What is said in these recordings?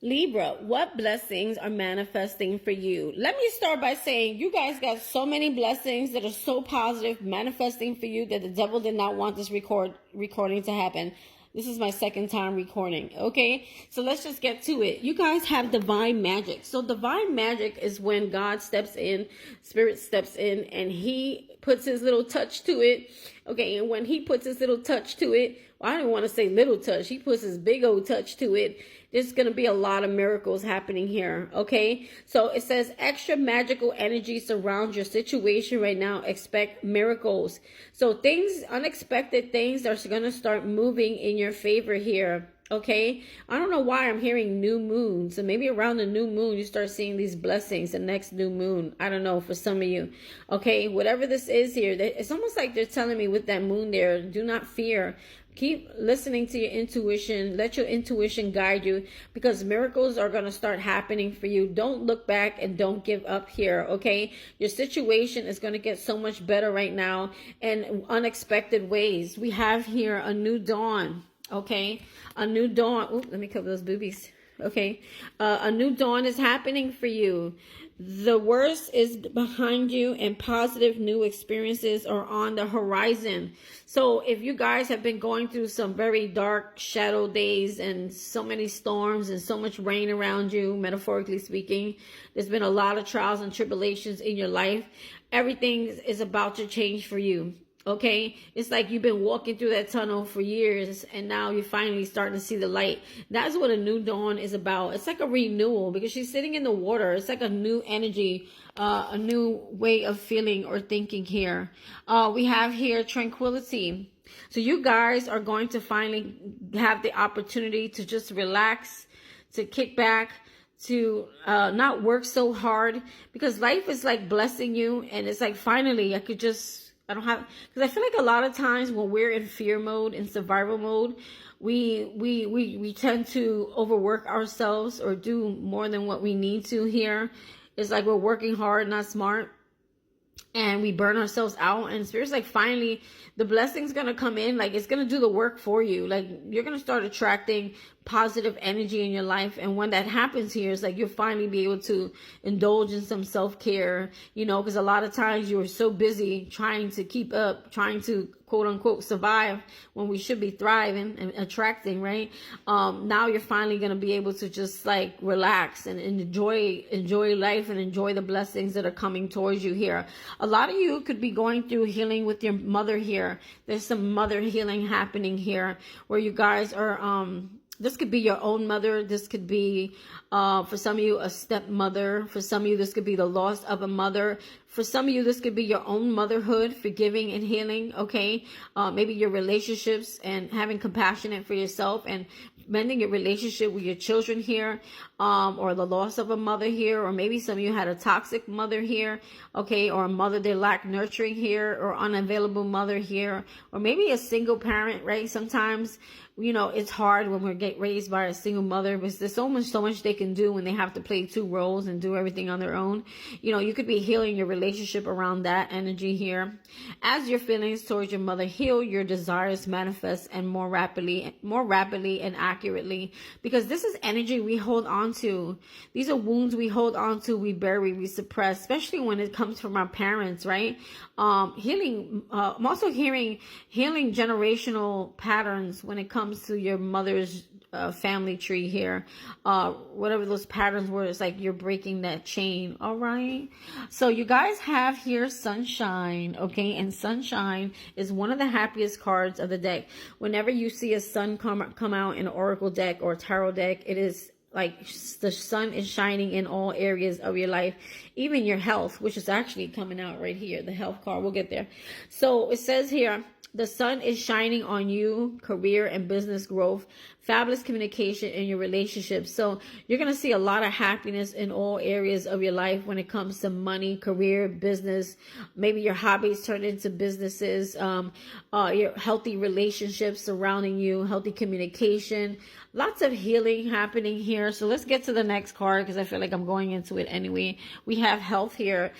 Libra, what blessings are manifesting for you? Let me start by saying you guys got so many blessings that are so positive manifesting for you that the devil did not want this recording to happen. This is my second time recording, okay? So let's just get to it. You guys have divine magic. So divine magic is when God steps in, spirit steps in, and he puts his little touch to it. Okay, and when he puts his little touch to it, well, I don't want to say little touch. He puts his big old touch to it. There's going to be a lot of miracles happening here, okay? So it says extra magical energy surrounds your situation right now. Expect miracles. So things, unexpected things are going to start moving in your favor here, okay? I don't know why I'm hearing new moon. So maybe around the new moon, you start seeing these blessings, the next new moon. I don't know, for some of you, okay? Whatever this is here, it's almost like they're telling me with that moon there, do not fear. Keep listening to your intuition. Let your intuition guide you, because miracles are going to start happening for you. Don't look back and don't give up here, okay? Your situation is going to get so much better right now in unexpected ways. We have here a new dawn, okay? A new dawn. Oh, let me cover those boobies. Okay. A new dawn is happening for you. The worst is behind you and positive new experiences are on the horizon. So if you guys have been going through some very dark shadow days and so many storms and so much rain around you, metaphorically speaking, there's been a lot of trials and tribulations in your life. Everything is about to change for you. Okay, it's like you've been walking through that tunnel for years and now you're finally starting to see the light. That's what a new dawn is about. It's like a renewal, because she's sitting in the water. It's like a new energy, a new way of feeling or thinking here. We have here tranquility. So you guys are going to finally have the opportunity to just relax, to kick back, to not work so hard, because life is like blessing you. And it's like, finally, I don't have, because I feel like a lot of times when we're in fear mode, in survival mode, we tend to overwork ourselves or do more than what we need to here. It's like we're working hard, not smart, and we burn ourselves out. And Spirit's like, finally, the blessing's going to come in. Like, it's going to do the work for you. Like, you're going to start attracting positive energy in your life. And when that happens here, it's like you'll finally be able to indulge in some self-care, you know, because a lot of times you're so busy trying to keep up, trying to quote unquote survive when we should be thriving and attracting, right? Now you're finally going to be able to just like relax and enjoy life and enjoy the blessings that are coming towards you here. A lot of you could be going through healing with your mother here. There's some mother healing happening here where you guys are, this could be your own mother. This could be, for some of you, a stepmother. For some of you, this could be the loss of a mother. For some of you, this could be your own motherhood, forgiving and healing, okay? Maybe your relationships and having compassion for yourself and mending your relationship with your children here, or the loss of a mother here, or maybe some of you had a toxic mother here, okay, or a mother that lacked nurturing here, or unavailable mother here, or maybe a single parent, right? Sometimes, you know, it's hard when we're raised by a single mother, because there's so much they can do when they have to play two roles and do everything on their own. You know, you could be healing your relationship around that energy here. As your feelings towards your mother heal, your desires manifest and more rapidly and accurately, because this is energy we hold on to. These are wounds we hold on to, we bury, we suppress, especially when it comes from our parents, right? Healing, I'm also hearing healing generational patterns when it comes to your mother's family tree here. Whatever those patterns were, it's like you're breaking that chain. All right. So you guys have here sunshine. Okay. And sunshine is one of the happiest cards of the deck. Whenever you see a sun come out in an oracle deck or tarot deck, it is like the sun is shining in all areas of your life, even your health, which is actually coming out right here, the health card. We'll get there. So it says here, the sun is shining on you, career and business growth, fabulous communication in your relationships. So you're going to see a lot of happiness in all areas of your life when it comes to money, career, business. Maybe your hobbies turn into businesses, your healthy relationships surrounding you, healthy communication, lots of healing happening here. So let's get to the next card, because I feel like I'm going into it anyway. We have health here.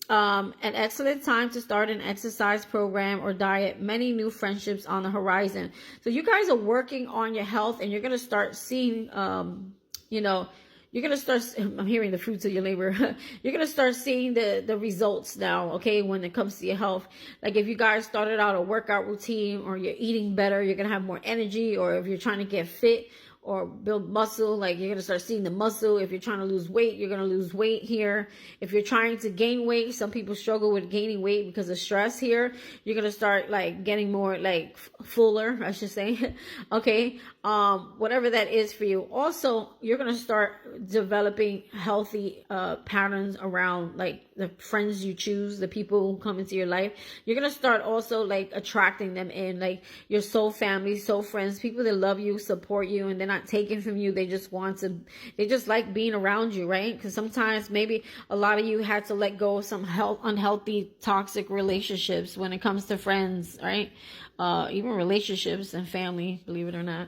An excellent time to start an exercise program or diet. Many new friendships on the horizon. So you guys are working on your health, and you're going to start seeing you know, you're going to start, I'm hearing the fruits of your labor. You're going to start seeing the results now, okay, when it comes to your health. Like if you guys started out a workout routine, or you're eating better, you're going to have more energy. Or if you're trying to get fit or build muscle, like you're going to start seeing the muscle. If you're trying to lose weight, you're going to lose weight here. If you're trying to gain weight, some people struggle with gaining weight because of stress here. You're going to start like getting more like fuller, I should say. Okay. Whatever that is for you. Also, you're going to start developing healthy patterns around like the friends you choose, the people who come into your life. You're going to start also like attracting them in, like your soul family, soul friends, people that love you, support you, and they're not taking from you. They just like being around you, right? Because sometimes maybe a lot of you had to let go of some unhealthy, toxic relationships when it comes to friends, right? Even relationships and family, believe it or not.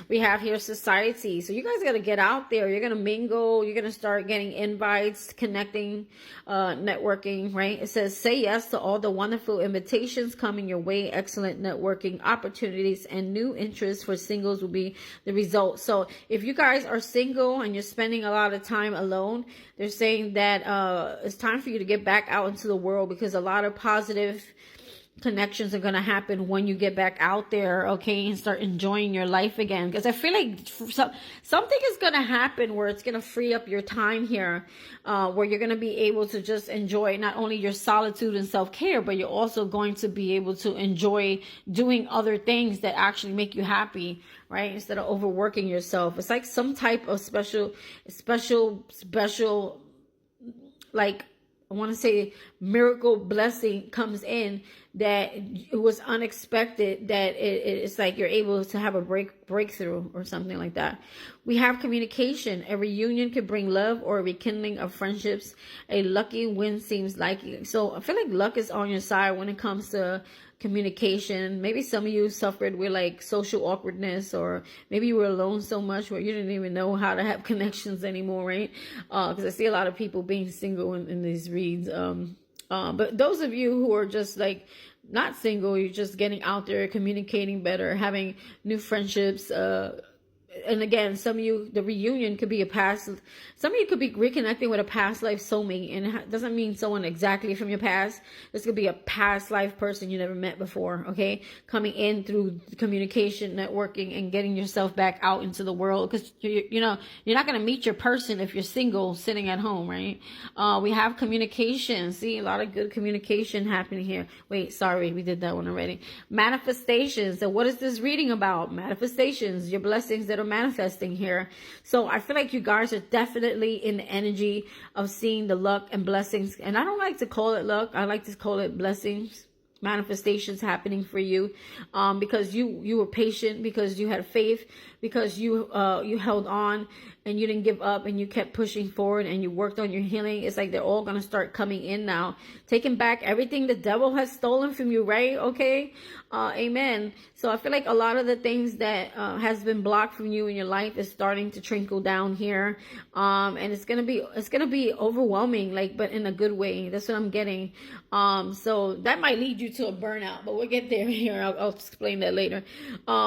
We have here society. So you guys got to get out there. You're going to mingle. You're going to start getting invites, connecting, networking, right? It says, say yes to all the wonderful invitations coming your way. Excellent networking opportunities and new interests for singles will be the result. So if you guys are single and you're spending a lot of time alone, they're saying that it's time for you to get back out into the world, because a lot of positive connections are going to happen when you get back out there, okay, and start enjoying your life again. Because I feel like something is going to happen where it's going to free up your time here, where you're going to be able to just enjoy not only your solitude and self-care, but you're also going to be able to enjoy doing other things that actually make you happy, right? Instead of overworking yourself. It's like some type of special, like, I want to say miracle blessing comes in that it was unexpected, that it's like you're able to have a breakthrough or something like that. We have communication. A reunion could bring love or a rekindling of friendships. A lucky win seems likely. So I feel like luck is on your side when it comes to communication. Maybe some of you suffered with like social awkwardness, or maybe you were alone so much where you didn't even know how to have connections anymore, right? Because I see a lot of people being single in these reads. But those of you who are just like not single, you're just getting out there, communicating better, having new friendships, and again, some of you, the reunion could be some of you could be reconnecting with a past life soulmate, and it doesn't mean someone exactly from your past. This could be a past life person you never met before, okay? Coming in through communication, networking, and getting yourself back out into the world, because you're not going to meet your person if you're single sitting at home, right? We have communication. See, a lot of good communication happening here. Wait, sorry, we did that one already. Manifestations. So what is this reading about? Manifestations, your blessings that are manifesting here. So I feel like you guys are definitely in the energy of seeing the luck and blessings. And I don't like to call it luck. I like to call it blessings, manifestations happening for you, because you were patient, because you had faith, because you held on and you didn't give up, and you kept pushing forward, and you worked on your healing. It's like they're all going to start coming in now, taking back everything the devil has stolen from you, right? Okay. Amen. So I feel like a lot of the things that has been blocked from you in your life is starting to trickle down here. And it's going to be overwhelming, like, but in a good way. That's what I'm getting. So that might lead you to a burnout, but we'll get there here. I'll explain that later.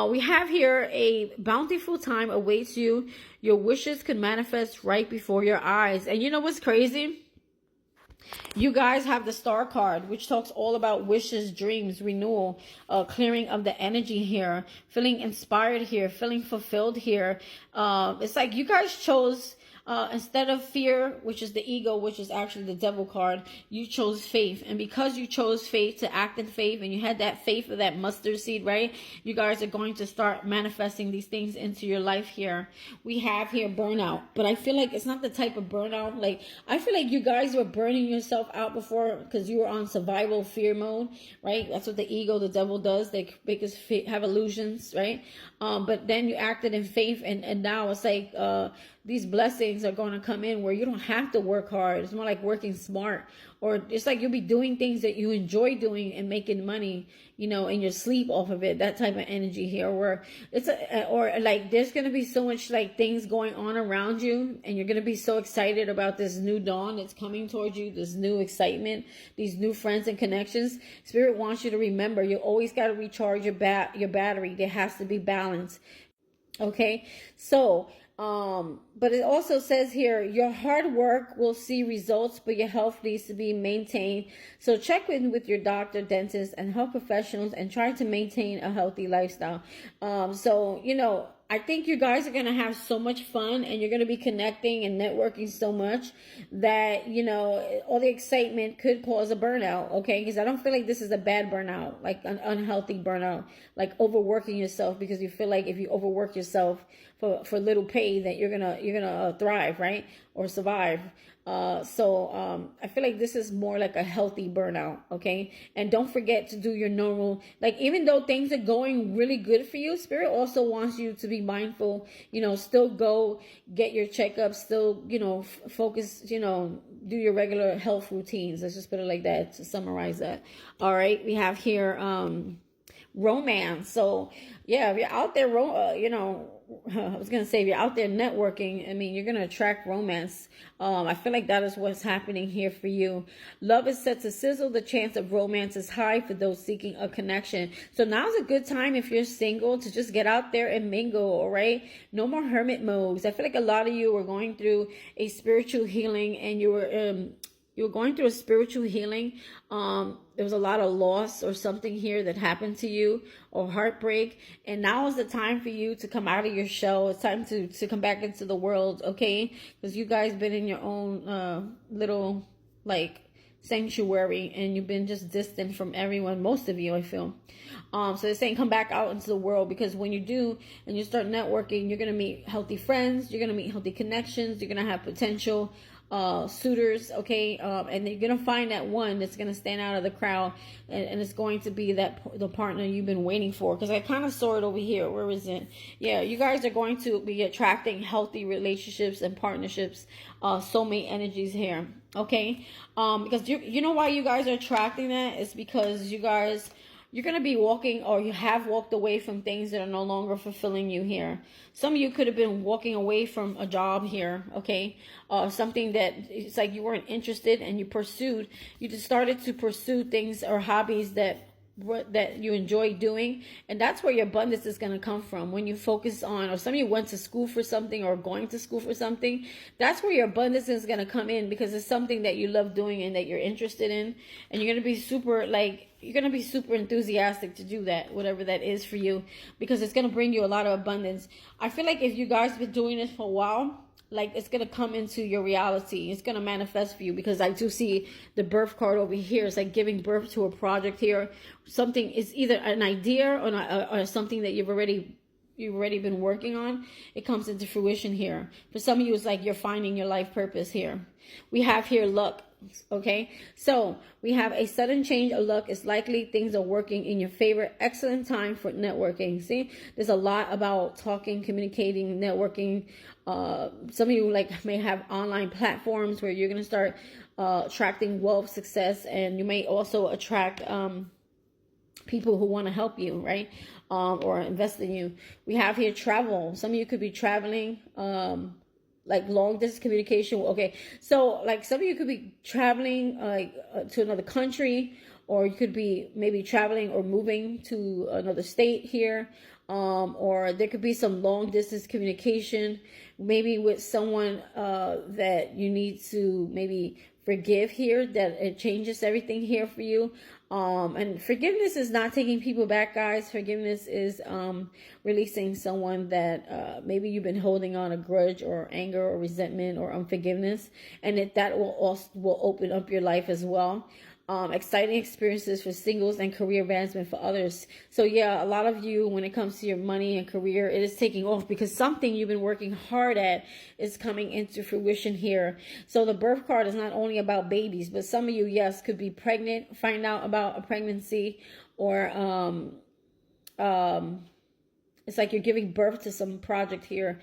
We have here a bountiful time awaits you. Your wishes could manifest right before your eyes. And you know what's crazy? You guys have the Star card, which talks all about wishes, dreams, renewal, clearing of the energy here, feeling inspired here, feeling fulfilled here. It's like you guys chose, instead of fear, which is the ego, which is actually the devil card, you chose faith. And because you chose faith, to act in faith, and you had that faith of that mustard seed, right? You guys are going to start manifesting these things into your life here. We have here burnout, but I feel like it's not the type of burnout. Like, I feel like you guys were burning yourself out before because you were on survival fear mode, right? That's what the ego, the devil does. They make us have illusions, right? But then you acted in faith, and now it's like, these blessings are going to come in where you don't have to work hard. It's more like working smart, or it's like you'll be doing things that you enjoy doing and making money, in your sleep off of it. That type of energy here, where or like there's going to be so much like things going on around you, and you're going to be so excited about this new dawn that's coming towards you, this new excitement, these new friends and connections. Spirit wants you to remember, you always got to recharge your battery. There has to be balance. Okay. So, But it also says here, your hard work will see results, but your health needs to be maintained. So check in with your doctor, dentist, and health professionals and try to maintain a healthy lifestyle. So, I think you guys are going to have so much fun and you're going to be connecting and networking so much that, all the excitement could cause a burnout, okay? Because I don't feel like this is a bad burnout, like an unhealthy burnout, like overworking yourself because you feel like if you overwork yourself for little pay that you're gonna thrive, right? Or survive. So I feel like this is more like a healthy burnout, okay? And don't forget to do your normal, like even though things are going really good for you, Spirit also wants you to be mindful, still go get your checkups, still, focus, do your regular health routines. Let's just put it like that to summarize that. All right, we have here romance. So yeah, if you're out there, I was going to say, if you're out there networking, I mean, you're going to attract romance. I feel like that is what's happening here for you. Love is set to sizzle. The chance of romance is high for those seeking a connection. So now's a good time if you're single to just get out there and mingle, all right? No more hermit modes. I feel like a lot of you were going through a spiritual healing and you were going through a spiritual healing. There was a lot of loss or something here that happened to you or heartbreak. And now is the time for you to come out of your shell. It's time to come back into the world, okay? Because you guys been in your own little, like, sanctuary and you've been just distant from everyone, most of you, I feel. So they're saying come back out into the world, because when you do and you start networking, you're going to meet healthy friends, you're going to meet healthy connections, you're going to have potential suitors, okay, and you're gonna find that one that's gonna stand out of the crowd, and it's going to be the partner you've been waiting for. Because I kind of saw it over here. Where is it? Yeah, you guys are going to be attracting healthy relationships and partnerships, soulmate energies here, okay? Because you know why you guys are attracting that? It's because you're going to be walking, or you have walked away from things that are no longer fulfilling you here. Some of you could have been walking away from a job here, okay? Something that it's like you weren't interested and you just started to pursue things or hobbies that you enjoy doing, and that's where your abundance is going to come from. When you focus on, or some of you went to school for something or going to school for something, that's where your abundance is going to come in, because it's something that you love doing and that you're interested in, and you're going to be super enthusiastic to do that, whatever that is for you, because it's going to bring you a lot of abundance. I feel like if you guys been doing this for a while, like it's going to come into your reality. It's going to manifest for you, because I do see the birth card over here. It's like giving birth to a project here. Something is either an idea or something that you've already been working on. It comes into fruition here. For some of you, it's like you're finding your life purpose here. We have here luck. Okay, so we have a sudden change of luck is likely. Things are working in your favor. Excellent time for networking. See, there's a lot about talking, communicating, networking. Some of you may have online platforms where you're going to start attracting wealth, success, and you may also attract people who want to help you, right? Or invest in you. We have here travel. Some of you could be traveling, like long distance communication. Okay, so like some of you could be traveling to another country, or you could be maybe traveling or moving to another state here, or there could be some long distance communication, maybe with someone that you need to maybe forgive here, that it changes everything here for you. And forgiveness is not taking people back, guys. Forgiveness is releasing someone that maybe you've been holding on a grudge or anger or resentment or unforgiveness, and that will open up your life as well. Exciting experiences for singles and career advancement for others. So yeah, a lot of you, when it comes to your money and career, it is taking off because something you've been working hard at is coming into fruition here. So the birth card is not only about babies, but some of you, yes, could be pregnant, find out about a pregnancy, or it's like you're giving birth to some project here.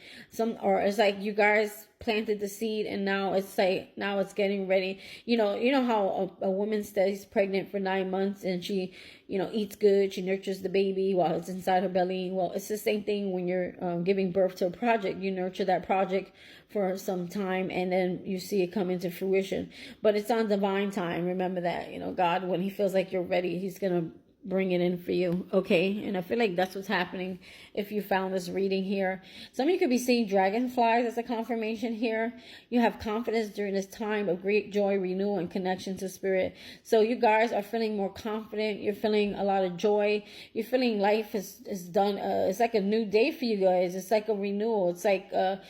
Or it's like you guys planted the seed and now it's getting ready. You know how a woman stays pregnant for 9 months and she, eats good. She nurtures the baby while it's inside her belly. Well, it's the same thing when you're giving birth to a project. You nurture that project for some time and then you see it come into fruition. But it's on divine time. Remember that, God, when he feels like you're ready, he's going to bring it in for you, okay? And I feel like that's what's happening if you found this reading here. Some of you could be seeing dragonflies as a confirmation here. You have confidence during this time of great joy, renewal, and connection to spirit. So you guys are feeling more confident. You're feeling a lot of joy. You're feeling life is done. It's like a new day for you guys. It's like a renewal. It's like a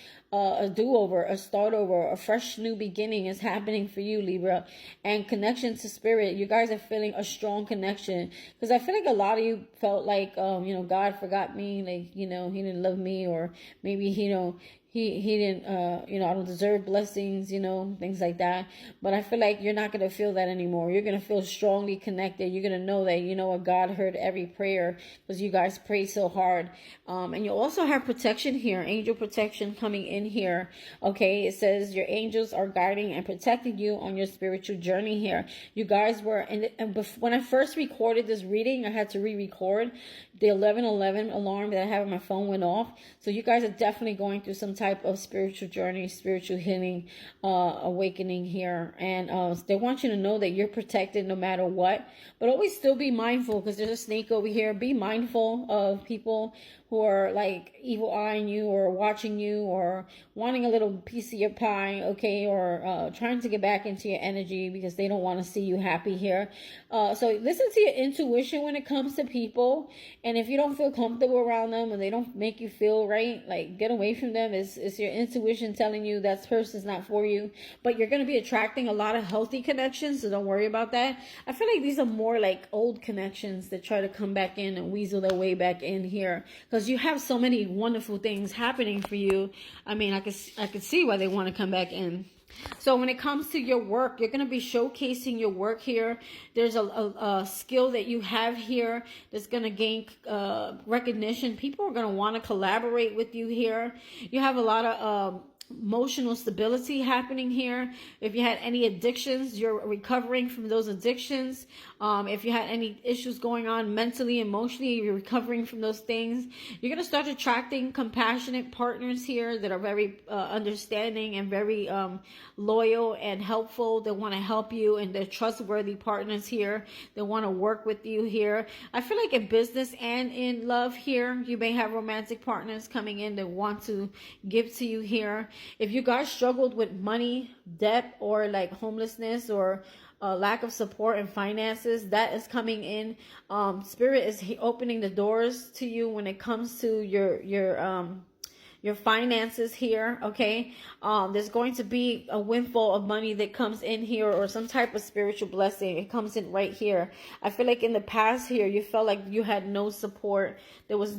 do-over, a start over, a fresh new beginning is happening for you, Libra. And connection to spirit, you guys are feeling a strong connection, because I feel like a lot of you felt like God forgot me, like he didn't love me, or maybe he didn't I don't deserve blessings, things like that. But I feel like you're not going to feel that anymore. You're going to feel strongly connected. You're going to know that God heard every prayer, because you guys prayed so hard. And you also have protection here, angel protection coming in here. Okay, it says your angels are guiding and protecting you on your spiritual journey here. You guys were when I first recorded this reading, I had to re-record. The 11:11 alarm that I have on my phone went off. So you guys are definitely going through some type of spiritual journey, spiritual healing, awakening here. And they want you to know that you're protected no matter what. But always still be mindful, because there's a snake over here. Be mindful of people who are like evil eyeing you, or watching you, or wanting a little piece of your pie, okay, or trying to get back into your energy because they don't want to see you happy here. So listen to your intuition when it comes to people. And if you don't feel comfortable around them, and they don't make you feel right, like get away from them. It's your intuition telling you that person's not for you. But you're going to be attracting a lot of healthy connections, so don't worry about that. I feel like these are more like old connections that try to come back in and weasel their way back in here, because you have so many wonderful things happening for you. I mean, I could see why they want to come back in. So when it comes to your work, you're going to be showcasing your work here. There's a skill that you have here that's going to gain recognition. People are going to want to collaborate with you here. You have a lot of emotional stability happening here. If you had any addictions, you're recovering from those addictions. If you had any issues going on mentally, emotionally, you're recovering from those things. You're going to start attracting compassionate partners here that are very understanding and very loyal and helpful. They want to help you, and they're trustworthy partners here. They want to work with you here. I feel like in business and in love here, you may have romantic partners coming in that want to give to you here. If you guys struggled with money, debt, or like homelessness, or lack of support and finances, that is coming in. Spirit is opening the doors to you when it comes to your finances here, okay? There's going to be a windfall of money that comes in here, or some type of spiritual blessing. It comes in right here. I feel like in the past here, you felt like you had no support. There was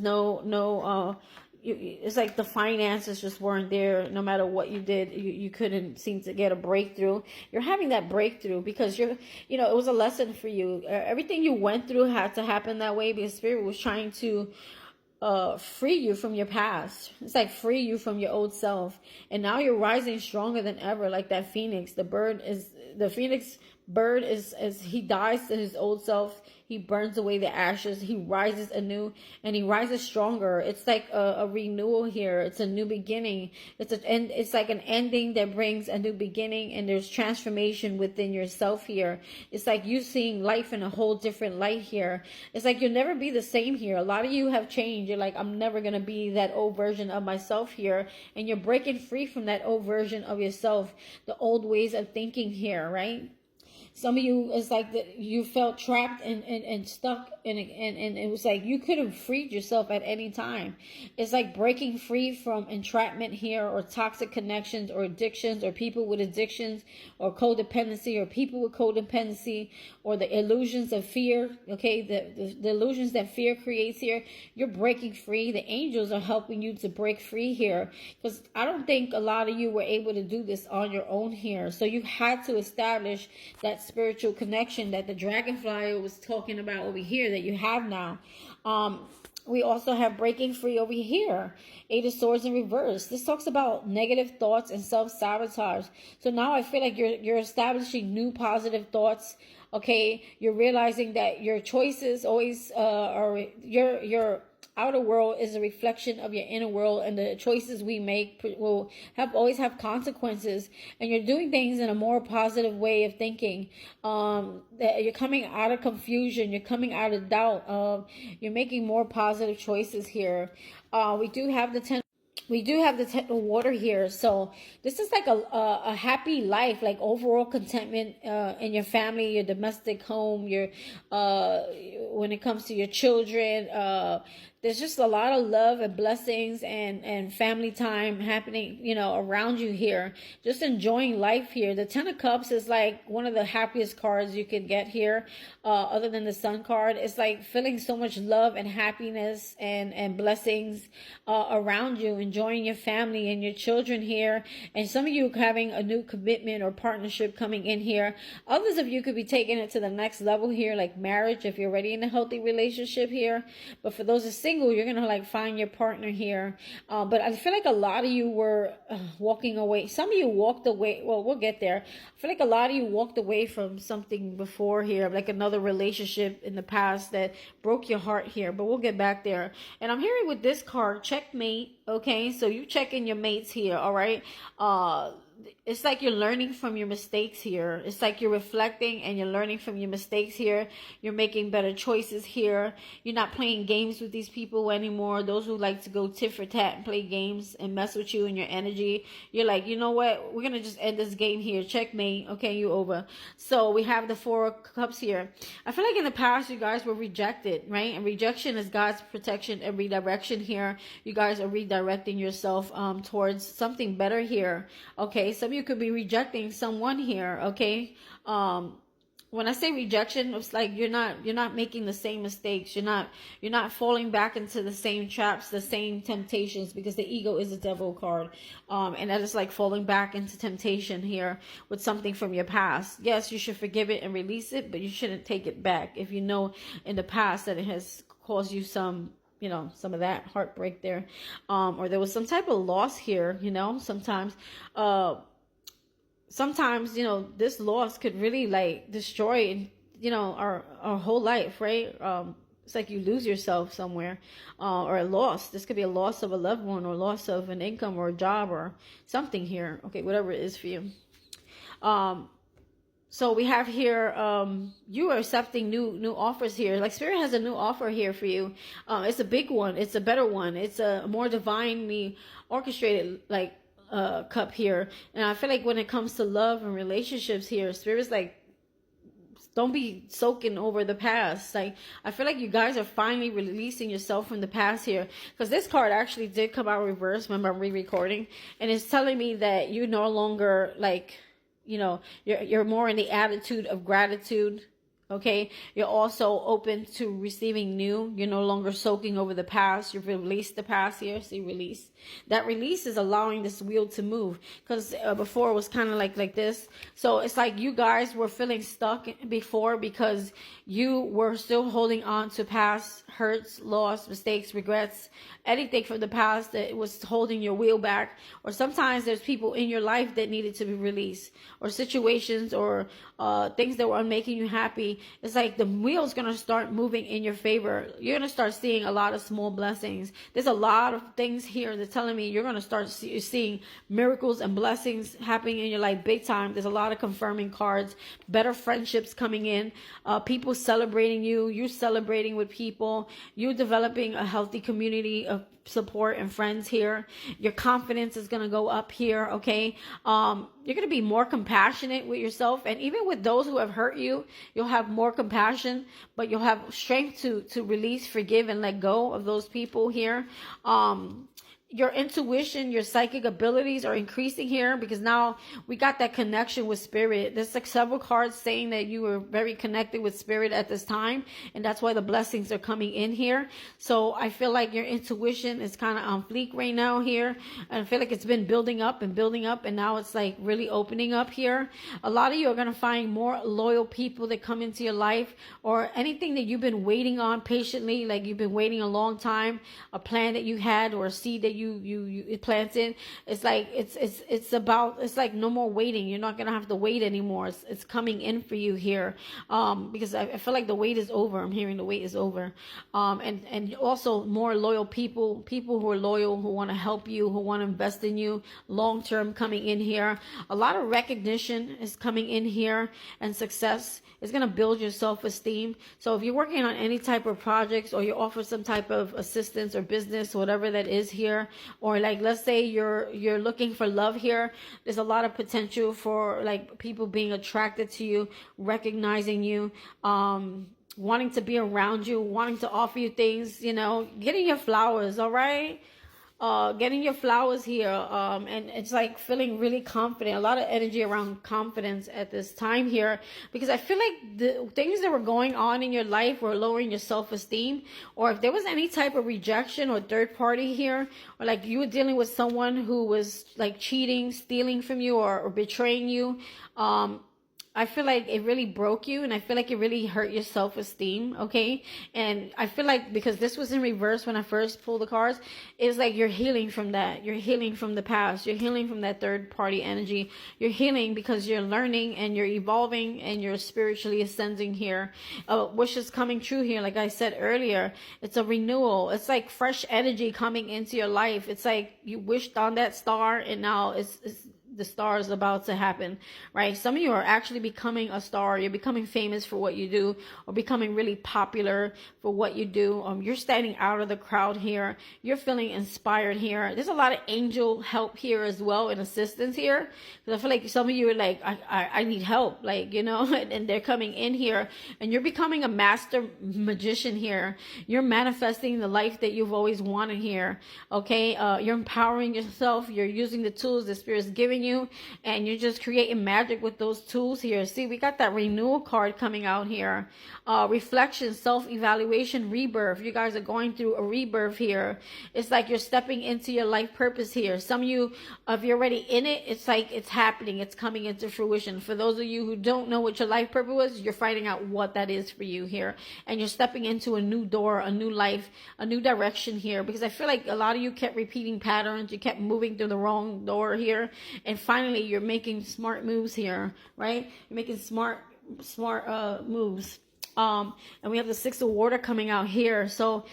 it's like the finances just weren't there. No matter what you did, you couldn't seem to get a breakthrough. You're having that breakthrough because it was a lesson for you. Everything you went through had to happen that way, because Spirit was trying to free you from your past. It's like free you from your old self. And now you're rising stronger than ever, like that phoenix. The phoenix bird is, as he dies to his old self, he burns away the ashes, he rises anew, and he rises stronger. It's like a renewal here. It's a new beginning. It's like an ending that brings a new beginning, and there's transformation within yourself here. It's like you seeing life in a whole different light here. It's like you'll never be the same here. A lot of you have changed. You're like, I'm never going to be that old version of myself here. And you're breaking free from that old version of yourself, the old ways of thinking here, right? Some of you, it's like that you felt trapped and stuck, and it was like you could have freed yourself at any time. It's like breaking free from entrapment here, or toxic connections, or addictions, or people with addictions, or codependency, or people with codependency, or the illusions of fear. Okay, the illusions that fear creates here. You're breaking free. The angels are helping you to break free here, because I don't think a lot of you were able to do this on your own here. So you had to establish that spiritual connection that the dragonfly was talking about over here that you have now. We also have breaking free over here. 8 of Swords in reverse. This talks about negative thoughts and self-sabotage. So now I feel like you're establishing new positive thoughts. Okay, you're realizing that your choices always are your outer world is a reflection of your inner world, and the choices we make will always have consequences. And you're doing things in a more positive way of thinking. That you're coming out of confusion, you're coming out of doubt. You're making more positive choices here. We do have the 10. We do have the water here, so this is like a happy life, like overall contentment in your family, your domestic home, your when it comes to your children. There's just a lot of love and blessings and family time happening, around you here. Just enjoying life here. The Ten of Cups is like one of the happiest cards you could get here, other than the Sun card. It's like feeling so much love and happiness and blessings around you, enjoying your family and your children here. And some of you having a new commitment or partnership coming in here. Others of you could be taking it to the next level here, like marriage, if you're already in a healthy relationship here. But for those who are single, you're gonna like find your partner here. But I feel like a lot of you were walking away. Some of you walked away. Well, we'll get there. I feel like a lot of you walked away from something before here, like another relationship in the past that broke your heart here. But we'll get back there. And I'm hearing with this card, checkmate. Okay, so you checking your mates here. All right. It's like you're learning from your mistakes here. It's like you're reflecting and you're learning from your mistakes here. You're making better choices here. You're not playing games with these people anymore. Those who like to go tit for tat and play games and mess with you and your energy. You're like, you know what? We're going to just end this game here. Checkmate. Okay, you over. So we have the Four of Cups here. I feel like in the past, you guys were rejected, right? And rejection is God's protection and redirection here. You guys are redirecting yourself towards something better here. Okay, some of you could be rejecting someone here. Okay, when I say rejection, it's like you're not making the same mistakes. You're not falling back into the same traps, the same temptations, because the ego is a devil card, and that is like falling back into temptation here with something from your past. Yes, you should forgive it and release it, but you shouldn't take it back if you know in the past that it has caused you some of that heartbreak there, or there was some type of loss here. Sometimes this loss could really like destroy our whole life, right? It's like you lose yourself somewhere, or a loss. This could be a loss of a loved one, or loss of an income or a job or something here. Okay, whatever it is for you. So we have here, you are accepting new offers here. Like Spirit has a new offer here for you. It's a big one. It's a better one. It's a more divinely orchestrated, like, cup here. And I feel like when it comes to love and relationships here, Spirit's like, don't be soaking over the past. Like, I feel like you guys are finally releasing yourself from the past here, because this card actually did come out reverse. Remember, I'm re-recording, and it's telling me that you no longer like, you're more in the attitude of gratitude. Okay, you're also open to receiving new. You're no longer soaking over the past. You've released the past here. See, release. That release is allowing this wheel to move, because before it was kind of like this. So it's like you guys were feeling stuck before because you were still holding on to past hurts, loss, mistakes, regrets, anything from the past that was holding your wheel back. Or sometimes there's people in your life that needed to be released, or situations, or things that were making you happy. It's like the wheel's going to start moving in your favor. You're going to start seeing a lot of small blessings. There's a lot of things here that telling me you're going to start seeing miracles and blessings happening in your life big time. There's a lot of confirming cards, better friendships coming in, people celebrating you celebrating with people, you developing a healthy community of support and friends here. Your confidence is going to go up here. Okay, you're going to be more compassionate with yourself, and even with those who have hurt you, you'll have more compassion, but you'll have strength to release, forgive, and let go of those people here. Your intuition, your psychic abilities are increasing here, because now we got that connection with Spirit. There's like several cards saying that you were very connected with Spirit at this time, and that's why the blessings are coming in here. So I feel like your intuition is kind of on fleek right now here. And I feel like it's been building up, and now it's like really opening up here. A lot of you are going to find more loyal people that come into your life, or anything that you've been waiting on patiently, like you've been waiting a long time, a plan that you had or a seed that it plants in. It's like it's like no more waiting. You're not gonna have to wait anymore. It's coming in for you here, because I feel like the wait is over. I'm hearing the wait is over, and also more loyal people who are loyal, who want to help you, who want to invest in you long term, coming in here. A lot of recognition is coming in here, and success is going to build your self-esteem. So if you're working on any type of projects, or you offer some type of assistance or business, whatever that is here, or like, let's say you're looking for love here, there's a lot of potential for like people being attracted to you, recognizing you, wanting to be around you, wanting to offer you things, getting your flowers. All right. Getting your flowers here, and it's like feeling really confident. A lot of energy around confidence at this time here, because I feel like the things that were going on in your life were lowering your self-esteem, or if there was any type of rejection or third party here, or like you were dealing with someone who was like cheating, stealing from you, or betraying you, I feel like it really broke you, and I feel like it really hurt your self-esteem, okay? And I feel like because this was in reverse when I first pulled the cards, it's like you're healing from that. You're healing from the past. You're healing from that third-party energy. You're healing because you're learning and you're evolving and you're spiritually ascending here. Which is coming true here, like I said earlier. It's a renewal. It's like fresh energy coming into your life. It's like you wished on that star, and now it's the star is about to happen, right? Some of you are actually becoming a star. You're becoming famous for what you do, or becoming really popular for what you do. You're standing out of the crowd here. You're feeling inspired here. There's a lot of angel help here as well, and assistance here. Because I feel like some of you are like, I need help, like, and they're coming in here, and you're becoming a master magician here. You're manifesting the life that you've always wanted here, okay? You're empowering yourself. You're using the tools the Spirit's giving you, and you're just creating magic with those tools here. See, we got that renewal card coming out here. Reflection, self-evaluation, rebirth. You guys are going through a rebirth here. It's like you're stepping into your life purpose here. Some of you, if you're already in it, it's like it's happening. It's coming into fruition. For those of you who don't know what your life purpose was, you're finding out what that is for you here. And you're stepping into a new door, a new life, a new direction here. Because I feel like a lot of you kept repeating patterns. You kept moving through the wrong door here. And finally, you're making smart moves here, right? You're making smart moves. And we have the Six of Water coming out here. So,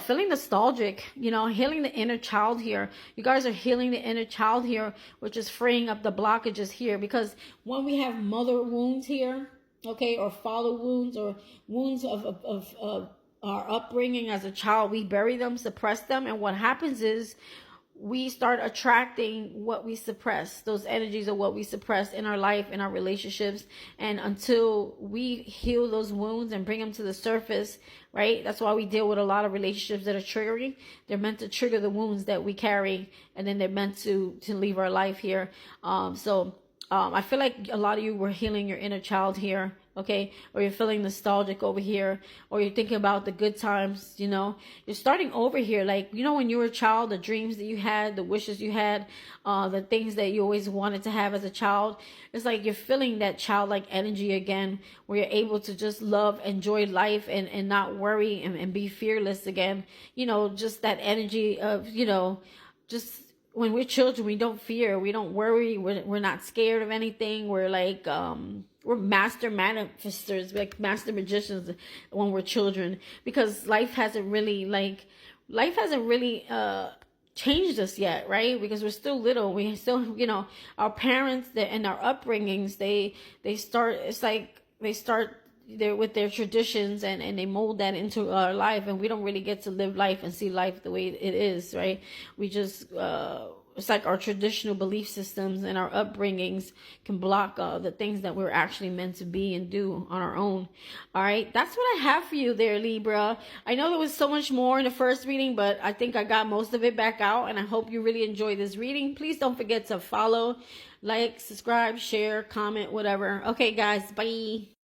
feeling nostalgic, healing the inner child here. You guys are healing the inner child here, which is freeing up the blockages here. Because when we have mother wounds here, okay, or father wounds, or wounds of our upbringing as a child, we bury them, suppress them. And what happens is, we start attracting what we suppress. Those energies are what we suppress in our life, in our relationships. And until we heal those wounds and bring them to the surface, right? That's why we deal with a lot of relationships that are triggering. They're meant to trigger the wounds that we carry, and then they're meant to leave our life here. I feel like a lot of you were healing your inner child here, okay? Or you're feeling nostalgic over here, or you're thinking about the good times, You're starting over here, like, when you were a child, the dreams that you had, the wishes you had, the things that you always wanted to have as a child. It's like you're feeling that childlike energy again, where you're able to just love, enjoy life, and not worry, and be fearless again. Just that energy of, just... When we're children, we don't fear, we don't worry, we're not scared of anything. We're like, we're master manifestors, like master magicians when we're children, because life hasn't really changed us yet, right? Because we're still little. We still, our parents and our upbringings, they start there with their traditions, and they mold that into our life, and we don't really get to live life and see life the way it is, right? We just it's like our traditional belief systems and our upbringings can block the things that we're actually meant to be and do on our own. All right, that's what I have for you there, Libra. I know there was so much more in the first reading, but I think I got most of it back out, and I hope you really enjoyed this reading. Please don't forget to follow, like, subscribe, share, comment, whatever. Okay, guys, bye.